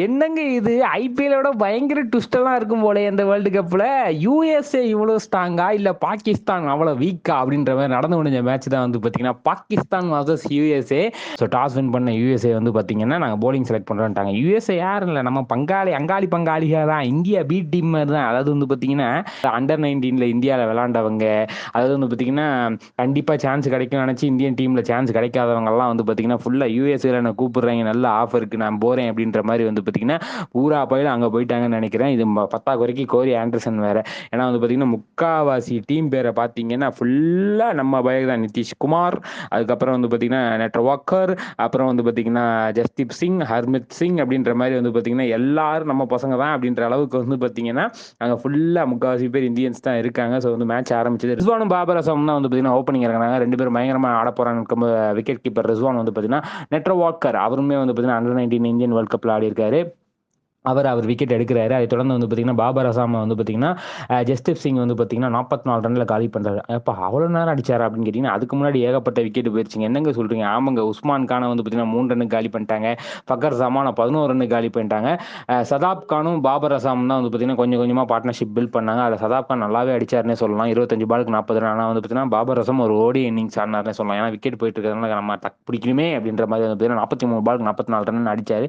என்னங்க இது ஐபிஎல்லோட பயங்கர ட்விஸ்ட் எல்லாம் இருக்கும் போல இந்த வேர்ல்டு கப்ல யூஎஸ்ஏ இவ்வளவு ஸ்ட்ராங்கா இல்ல பாகிஸ்தான் அவ்வளவு வீக்கா அப்படின்ற மாதிரி நடந்து முடிஞ்ச மேட்ச் தான் வந்து பாத்தீங்கன்னா Pakistan versus USA. So toss win பண்ண யூஎஸ்ஏ வந்து பாத்தீங்கன்னா நாங்க போலிங் செலக்ட் பண்றோம்ட்டாங்க. யூஎஸ்ஏ யாரும் இல்ல நம்ம அங்காளி பங்காளிகா தான், இந்தியா பி டீம் மாதிரி தான். அதாவது வந்து பாத்தீங்கன்னா அண்டர் 19ல இந்தியாவில் விளையாண்டவங்க, அதாவது வந்து பாத்தீங்கன்னா கண்டிப்பா சான்ஸ் கிடைக்கும் நினைச்சு இந்தியன் டீம்ல சான்ஸ் கிடைக்காதவங்க எல்லாம் வந்து பாத்தீங்கன்னா ஃபுல்லா யூஎஸ்ஏல என்ன கூப்பிடுறாங்க, நல்ல ஆஃபர் இருக்கு நான் போறேன் அப்படின்ற மாதிரி வந்து பாத்தீங்கன்னா பூரா பயில அங்க போயிட்டாங்கன்னு நினைக்கிறேன். இது பத்தாக்குறைக்கு கோரி ஆண்டர்சன் வேற. ஏன்னா வந்து பாத்தீங்கன்னா முக்காவாசி டீம் பேரை பாத்தீங்கன்னா ஃபுல்லா நம்ம பயிர் தான். நிதிஷ்குமார், அதுக்கப்புறம் வந்து பாத்தீங்கன்னா நெட்டர் வாக்கர், அப்புறம் வந்து பாத்தீங்கன்னா ஜஸ்தீப் சிங், ஹர்மித் சிங் அப்படின்ற மாதிரி வந்து பாத்தீங்கன்னா எல்லாரும் நம்ம பசங்க தான் அப்படின்ற அளவுக்கு வந்து பாத்தீங்கன்னா அங்க ஃபுல்லா முக்காவாசி பேர் இந்தியன்ஸ் தான் இருக்காங்க. ஸோ வந்து மேட்ச் ஆரம்பிச்சது ரிஸ்வானும் பாபர் அசம் தான் வந்து பாத்தீங்கன்னா ஓப்பனிங் இறங்கினாங்க. ரெண்டு பேரும் பயங்கரமா ஆட போறாங்க. விக்கெட் கீப்பர் ரிஸ்வான் வந்து பாத்தீங்கன்னா நெட்டர் வாக்கர் அவருமே வந்து பாத்தீங்கன்னா அண்டர் 19 இந்தியன் வேர்ல்ட் கப்ல ஆடி இருக்காரு. அவர் விக்கெட் எடுக்கிறாரு. அதை தொடர்ந்து வந்து பார்த்தீங்கன்னா பாபர் அசாம் வந்து பார்த்தீங்கன்னா ஜஸ்தீப் சிங் வந்து பார்த்தீங்கன்னா 44 ரன்ல காலி பண்றாரு. அப்போ அவ்வளோ நேரம் அடிச்சாரு அப்படின்னு கேட்டீங்கன்னா அதுக்கு முன்னாடி ஏகப்பட்ட விக்கெட் போயிருச்சுங்க. என்னங்க சொல்றீங்க? ஆமாங்க, உஸ்மான் கானை வந்து பார்த்தீங்கன்னா 3 ரன் காலி பண்ணிட்டாங்க. ஃபக்கர் ஜமானை 11 ரன் காலி பண்ணிட்டாங்க. சதாப் கானும் பாபர் அசாம் தான் வந்து பார்த்தீங்கன்னா கொஞ்சம் கொஞ்சமாக பார்ட்னர்ஷிப் பில்ட் பண்ணாங்க. அதில் சதாப் கான் நல்லாவே அடிச்சாருன்னே சொல்லலாம். 25 பாலுக்கு 40 ரன். ஆனால் வந்து பார்த்தீங்கன்னா பாபர் அசாம் ஒரு ஓடி இன்னிங்ஸ் ஆடினார்னே சொல்லலாம். ஏன்னா விக்கெட் போயிட்டு இருக்கிறதுனால நம்ம டக் பிடிக்கணுமே அப்படின்ற மாதிரி வந்து பார்த்தீங்கன்னா 43 பாலுக்கு 44 ரன் அடிச்சாரு.